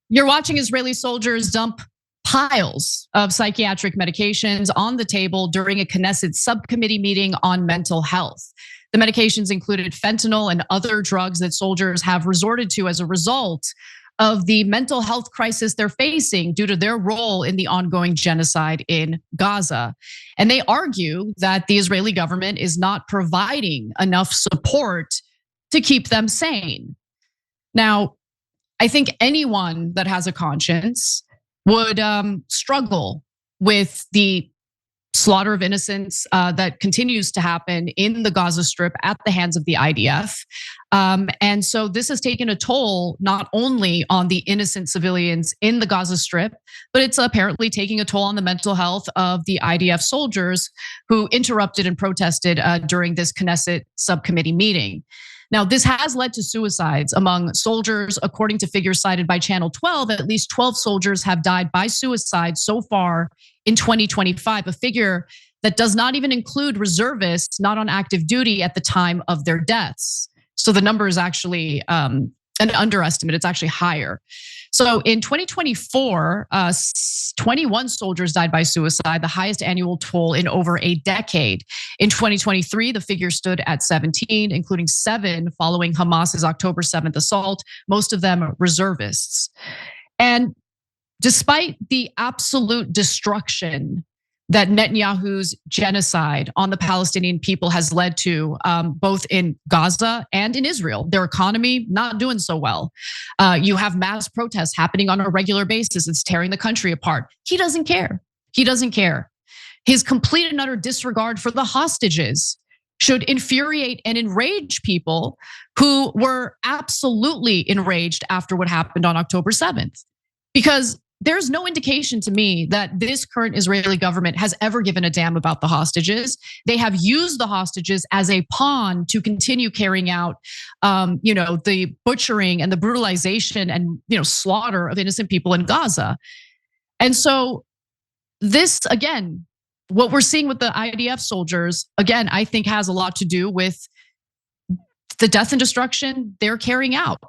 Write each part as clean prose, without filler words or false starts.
You're watching Israeli soldiers dump piles of psychiatric medications on the table during a Knesset subcommittee meeting on mental health. The medications included fentanyl and other drugs that soldiers have resorted to as a result of the mental health crisis they're facing due to their role in the ongoing genocide in Gaza. And they argue that the Israeli government is not providing enough support to keep them sane. Now, I think anyone that has a conscience would struggle with the slaughter of innocents that continues to happen in the Gaza Strip at the hands of the IDF. And so this has taken a toll not only on the innocent civilians in the Gaza Strip, but it's apparently taking a toll on the mental health of the IDF soldiers who interrupted and protested during this Knesset subcommittee meeting. Now, this has led to suicides among soldiers. According to figures cited by Channel 12, at least 12 soldiers have died by suicide so far in 2025, a figure that does not even include reservists not on active duty at the time of their deaths. So the number is actually an underestimate, it's actually higher. So in 2024, 21 soldiers died by suicide, the highest annual toll in over a decade. In 2023, the figure stood at 17, including 7 following Hamas's October 7th assault, most of them reservists. And despite the absolute destruction that Netanyahu's genocide on the Palestinian people has led to, both in Gaza and in Israel, their economy not doing so well. You have mass protests happening on a regular basis. It's tearing the country apart. He doesn't care. He doesn't care. His complete and utter disregard for the hostages should infuriate and enrage people who were absolutely enraged after what happened on October 7th. Because there's no indication to me that this current Israeli government has ever given a damn about the hostages. They have used the hostages as a pawn to continue carrying out, the butchering and the brutalization and slaughter of innocent people in Gaza. And so this, again, what we're seeing with the IDF soldiers, again, I think has a lot to do with the death and destruction they're carrying out.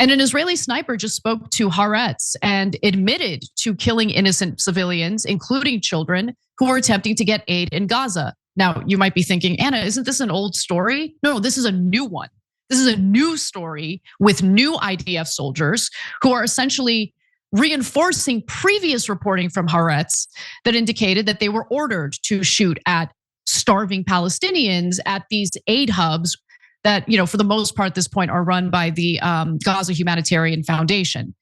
And an Israeli sniper just spoke to Haaretz and admitted to killing innocent civilians, including children, who were attempting to get aid in Gaza. Now, you might be thinking, Anna, isn't this an old story? No, this is a new one. This is a new story with new IDF soldiers who are essentially reinforcing previous reporting from Haaretz that indicated that they were ordered to shoot at starving Palestinians at these aid hubs that, for the most part at this point are run by the Gaza Humanitarian Foundation.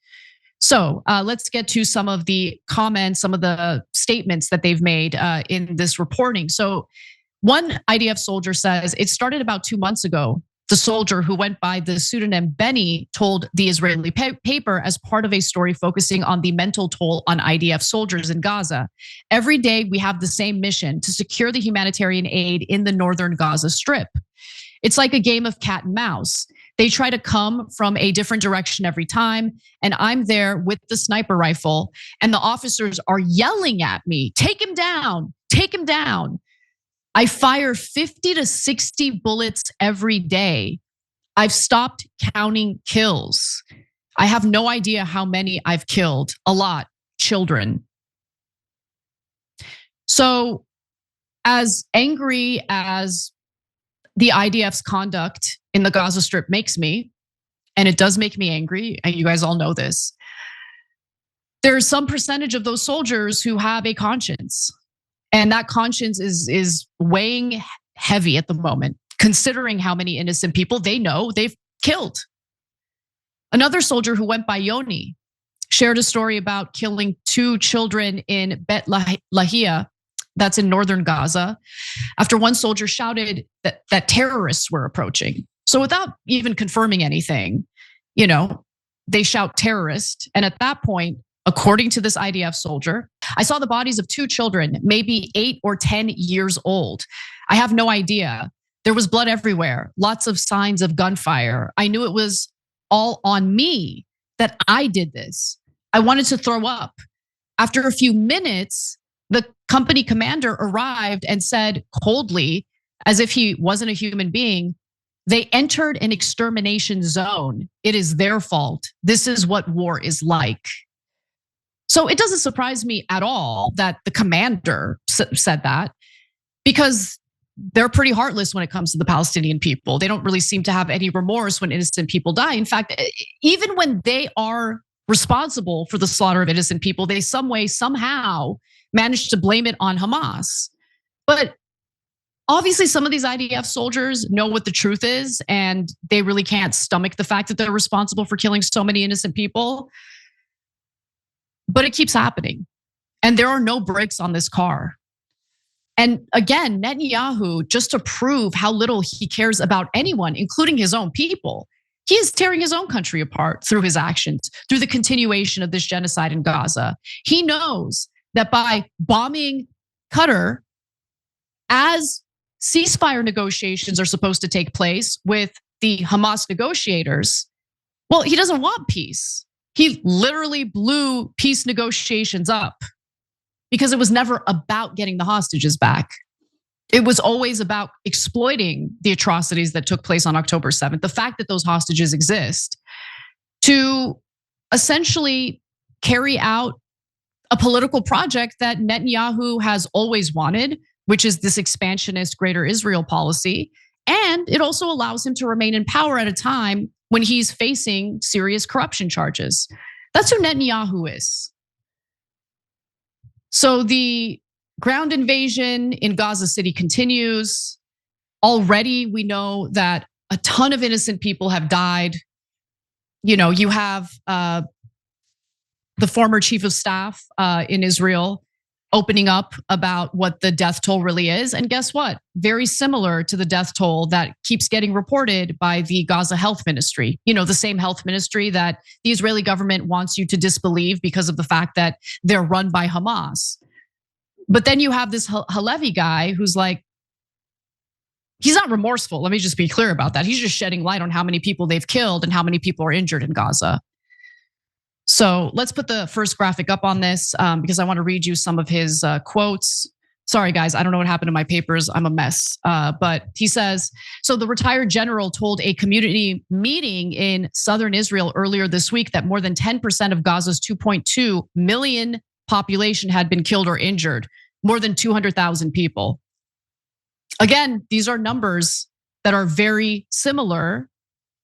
So let's get to some of the comments, some of the statements that they've made in this reporting. So one IDF soldier says, it started about 2 months ago. The soldier who went by the pseudonym Benny told the Israeli paper as part of a story focusing on the mental toll on IDF soldiers in Gaza. Every day we have the same mission to secure the humanitarian aid in the northern Gaza Strip. It's like a game of cat and mouse. They try to come from a different direction every time, and I'm there with the sniper rifle, and the officers are yelling at me, take him down, take him down. I fire 50 to 60 bullets every day. I've stopped counting kills. I have no idea how many I've killed. A lot, children. So as angry as the IDF's conduct in the Gaza Strip makes me, and it does make me angry, and you guys all know this, there's some percentage of those soldiers who have a conscience. And that conscience is weighing heavy at the moment, considering how many innocent people they know they've killed. Another soldier who went by Yoni shared a story about killing 2 children in Bet Lahia, that's in northern Gaza, after one soldier shouted that terrorists were approaching. So without even confirming anything, they shout terrorist. And at that point, according to this IDF soldier, I saw the bodies of 2 children, maybe 8 or 10 years old. I have no idea. There was blood everywhere, lots of signs of gunfire. I knew it was all on me that I did this. I wanted to throw up. After a few minutes, the company commander arrived and said coldly, as if he wasn't a human being, They entered an extermination zone. It is their fault. This is what war is like. So it doesn't surprise me at all that the commander said that, because they're pretty heartless when it comes to the Palestinian people. They don't really seem to have any remorse when innocent people die. In fact, even when they are responsible for the slaughter of innocent people, they somehow manage to blame it on Hamas. But obviously, some of these IDF soldiers know what the truth is, and they really can't stomach the fact that they're responsible for killing so many innocent people. But it keeps happening. And there are no brakes on this car. And again, Netanyahu, just to prove how little he cares about anyone, including his own people, he is tearing his own country apart through his actions, through the continuation of this genocide in Gaza. He knows that by bombing Qatar, as ceasefire negotiations are supposed to take place with the Hamas negotiators, well, he doesn't want peace. He literally blew peace negotiations up because it was never about getting the hostages back. It was always about exploiting the atrocities that took place on October 7th. The fact that those hostages exist to essentially carry out a political project that Netanyahu has always wanted, which is this expansionist Greater Israel policy. And it also allows him to remain in power at a time when he's facing serious corruption charges. That's who Netanyahu is. So the ground invasion in Gaza City continues. Already we know that a ton of innocent people have died. You have the former chief of staff in Israel opening up about what the death toll really is. And guess what? Very similar to the death toll that keeps getting reported by the Gaza Health Ministry. The same health ministry that the Israeli government wants you to disbelieve because of the fact that they're run by Hamas. But then you have this Halevi guy who's like, he's not remorseful. Let me just be clear about that. He's just shedding light on how many people they've killed and how many people are injured in Gaza. So let's put the first graphic up on this because I want to read you some of his quotes. Sorry, guys, I don't know what happened to my papers. I'm a mess. But he says, so the retired general told a community meeting in southern Israel earlier this week that more than 10% of Gaza's 2.2 million population had been killed or injured, more than 200,000 people. Again, these are numbers that are very similar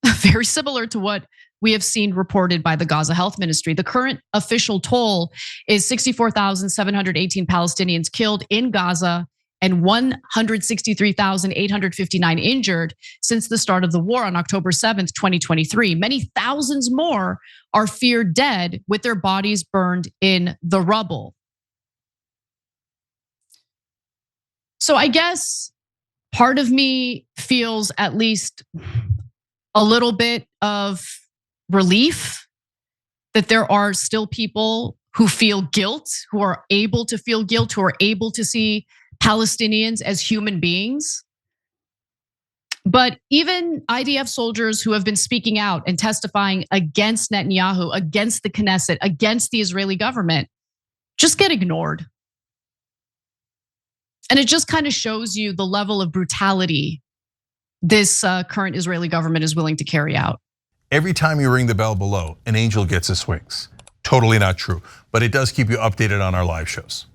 to what we have seen reported by the Gaza Health Ministry. The current official toll is 64,718 Palestinians killed in Gaza and 163,859 injured since the start of the war on October 7th, 2023. Many thousands more are feared dead with their bodies burned in the rubble. So I guess part of me feels at least a little bit of relief that there are still people who feel guilt, who are able to feel guilt, who are able to see Palestinians as human beings. But even IDF soldiers who have been speaking out and testifying against Netanyahu, against the Knesset, against the Israeli government, just get ignored. And it just kind of shows you the level of brutality this current Israeli government is willing to carry out. Every time you ring the bell below, an angel gets his wings. Totally not true, but it does keep you updated on our live shows.